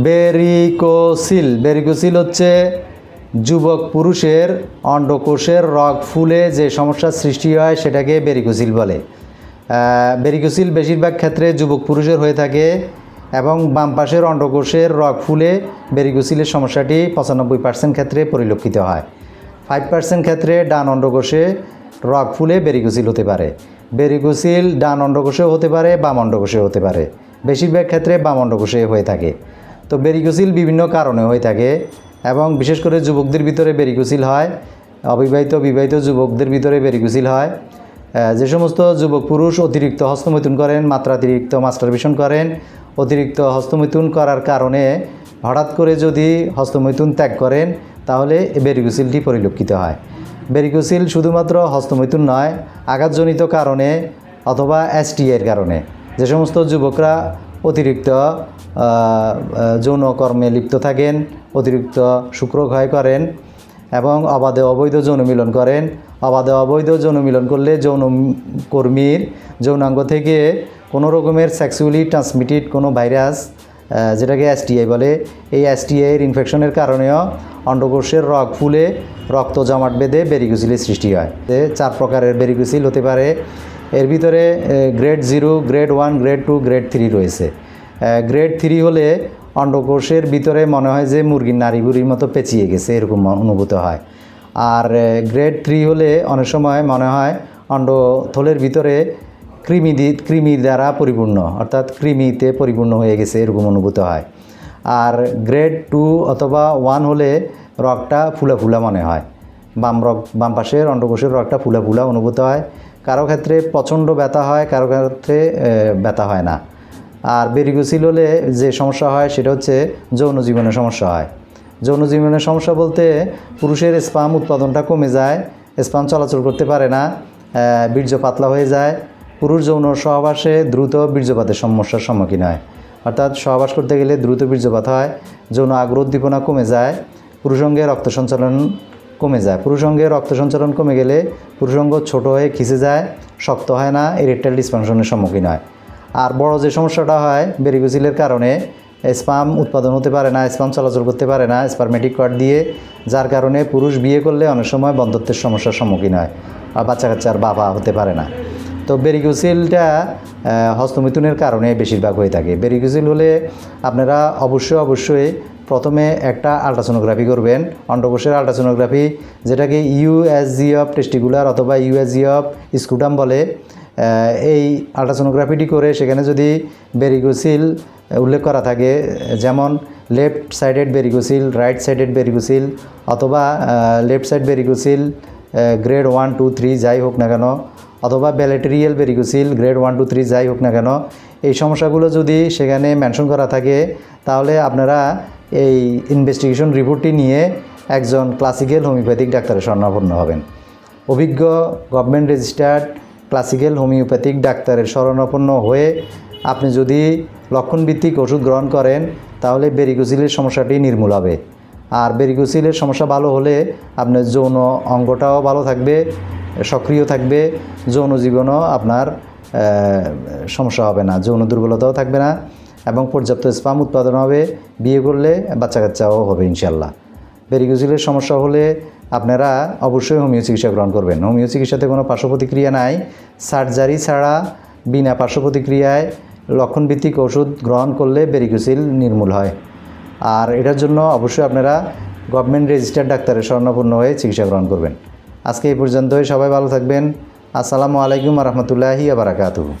বেরিকোসিল হচ্ছে যুবক পুরুষের অন্ডকোষের রগ ফুলে যে সমস্যার সৃষ্টি হয় সেটাকে বেরিকোসিল বলে। বেরিকোসিল বেশিরভাগ ক্ষেত্রে যুবক পুরুষের হয়ে থাকে এবং বাম পাশের অন্ডকোষের রগ ফুলে বেরিকোসিলের সমস্যাটি 95% ক্ষেত্রে পরিলক্ষিত হয়। 5% ক্ষেত্রে ডান অন্ডকোষে রগ ফুলে বেরিকোসিল হতে পারে। বেরিকোসিল ডান অন্ডকোষেও হতে পারে, বাম অন্ডকোষেও হতে পারে। বেশিরভাগ ক্ষেত্রে বাম অন্ডকোষে হয়ে থাকে। তো বেরিকোসিল বিভিন্ন কারণে হয়ে থাকে এবং বিশেষ করে যুবকদের ভিতরে বেরিকোসিল হয়, অবিবাহিত বিবাহিত যুবকদের ভিতরে বেরিকোসিল হয়। যে সমস্ত যুবক পুরুষ অতিরিক্ত হস্তমৈথুন করেন, মাত্রাতিরিক্ত মাস্টারবেশন করেন, অতিরিক্ত হস্তমৈথুন করার কারণে হঠাৎ করে যদি হস্তমৈথুন ত্যাগ করেন তাহলে বেরিকোসিলটি পরিলক্ষিত হয়। বেরিকোসিল শুধুমাত্র হস্তমৈথুন নয়, আঘাতজনিত কারণে অথবা এসটিআইয়ের কারণে যে সমস্ত যুবকরা অতিরিক্ত যৌনকর্মে লিপ্ত থাকেন, অতিরিক্ত শুক্রক্ষয় করেন এবং অবাধে অবৈধ যৌন মিলন করেন। অবাধে অবৈধ যৌন মিলন করলে যৌনকর্মীর যৌনাঙ্গ থেকে কোনো রকমের সেক্সুয়ালি ট্রান্সমিটেড কোনো ভাইরাস, যেটাকে এসটিআই বলে, এই এসটিআইয়ের ইনফেকশনের কারণেও অন্ডকোষের রগ ফুলে রক্ত জমাট বেঁধে বেরিকোসিলের সৃষ্টি হয়। 4 প্রকারের বেরিকোসিল হতে পারে। এর ভিতরে গ্রেড 0, গ্রেড 1, গ্রেড 2, গ্রেড 3 রয়েছে। গ্রেড 3 হলে অন্ডকোষের ভিতরে মনে হয় যে মুরগির নাড়িভুড়ির মতো পেঁচিয়ে গেছে, এরকম অনুভূত হয়। আর গ্রেড 3 হলে অনেক সময় মনে হয় অন্ডথলের ভিতরে কৃমি দ্বারা পরিপূর্ণ, অর্থাৎ কৃমিতে পরিপূর্ণ হয়ে গেছে, এরকম অনুভূত হয়। আর গ্রেড 2 অথবা 1 হলে রগটা ফুলা ফুলা মনে হয়, বাম পাশের অন্ডকোষের রগটা ফুলা ফুলা অনুভূত হয়। কারো ক্ষেত্রে প্রচণ্ড ব্যথা হয়, কারো ক্ষেত্রে ব্যথা হয় না। আর বেরিকোসিল হলে যে সমস্যা হয় সেটা হচ্ছে যৌন জীবনের সমস্যা হয়। যৌন জীবনের সমস্যা বলতে পুরুষের স্পাম উৎপাদনটা কমে যায়, স্পাম চলাচল করতে পারে না, বীর্য পাতলা হয়ে যায়। পুরুষ যৌন সহবাসে দ্রুত বীর্যপাতের সমস্যার সম্মুখীন হয়, অর্থাৎ সহবাস করতে গেলে দ্রুত বীর্যপাত হয়, যৌন আগ্রহ উদ্দীপনা কমে যায়, পুরুষাঙ্গে রক্ত সঞ্চালন কমে যায়। পুরুষাঙ্গে রক্ত সঞ্চালন কমে গেলে পুরুষাঙ্গ ছোট হয়ে খিসে যায়, শক্ত হয় না, ইরেকটাইল ডিসফাংশনের সম্মুখীন হয়। আর বড় যে সমস্যাটা হয় বেরিকোসিলের কারণে, স্পাম উৎপাদন হতে পারে না, স্পাম চলাচল করতে পারে না স্পারমেটিক কর্ড দিয়ে, যার কারণে পুরুষ বিয়ে করলে অনেক সময় বন্ধ্যত্বের সমস্যার সম্মুখীন হয় আর বাচ্চা কাচ্চার বাবা হতে পারে না। তো বেরিকোসিলটা হস্তমৈথুনের কারণে বেশিরভাগ হয়ে থাকে। বেরিকোসিল হলে আপনারা অবশ্যই প্রথমে একটা আল্ট্রাসোনোগ্রাফি করবেন, অন্ডকোষের আল্ট্রাসোনোগ্রাফি, যেটাকে ইউএসজি অফ টেস্টিকুলার অথবা ইউএসজি অফ স্কুটাম বলে। এই আল্ট্রাসোনোগ্রাফিটি করে সেখানে যদি বেরিকোসিল উল্লেখ করা থাকে, যেমন লেফট সাইডেড বেরিকোসিল, রাইট সাইডেড বেরিকোসিল অথবা লেফট সাইড বেরিকোসিল গ্রেড 1, 2, 3 যাই হোক না কেন, অথবা ব্যালেটেরিয়াল বেরিকোসিল গ্রেড 1, 2, 3 যাই হোক না কেন, এই সমস্যাগুলো যদি সেখানে মেনশন করা থাকে তাহলে আপনারা এই ইনভেস্টিগেশন রিপোর্টটি নিয়ে একজন ক্লাসিক্যাল হোমিওপ্যাথিক ডাক্তারের শরণাপন্ন হবেন। অভিজ্ঞ গভর্নমেন্ট রেজিস্টার্ড ক্লাসিক্যাল হোমিওপ্যাথিক ডাক্তারের শরণাপন্ন হয়ে আপনি যদি লক্ষণভিত্তিক ওষুধ গ্রহণ করেন তাহলে বেরিকোসিলের সমস্যাটি নির্মূল হবে। আর বেরিকোসিলের সমস্যা ভালো হলে আপনার যৌন অঙ্গটাও ভালো থাকবে, সক্রিয় থাকবে, যৌন জীবনও আপনার সমস্যা হবে না, যৌন দুর্বলতাও থাকবে না এবং পর্যাপ্ত স্পাম উৎপাদন হবে, বিয়ে করলে বাচ্চা কাচ্চাও হবে ইনশাল্লাহ। বেরিকোসিলের সমস্যা হলে আপনারা অবশ্যই হোমিও চিকিৎসা গ্রহণ করবেন। হোমিও চিকিৎসাতে কোনো পার্শ্ব প্রতিক্রিয়া নাই, সার্জারি ছাড়া বিনা পার্শ্ব প্রতিক্রিয়ায় লক্ষণভিত্তিক ওষুধ গ্রহণ করলে বেরিকোসিল নির্মূল হয়। আর এটার জন্য অবশ্যই আপনারা গভর্নমেন্ট রেজিস্টার্ড ডাক্তারের শরণাপন্ন হয়ে চিকিৎসা গ্রহণ করবেন। আজকে এই পর্যন্তই, সবাই ভালো থাকবেন। আসসালামু আলাইকুম ওয়া রাহমাতুল্লাহি ওয়া বারাকাতুহু।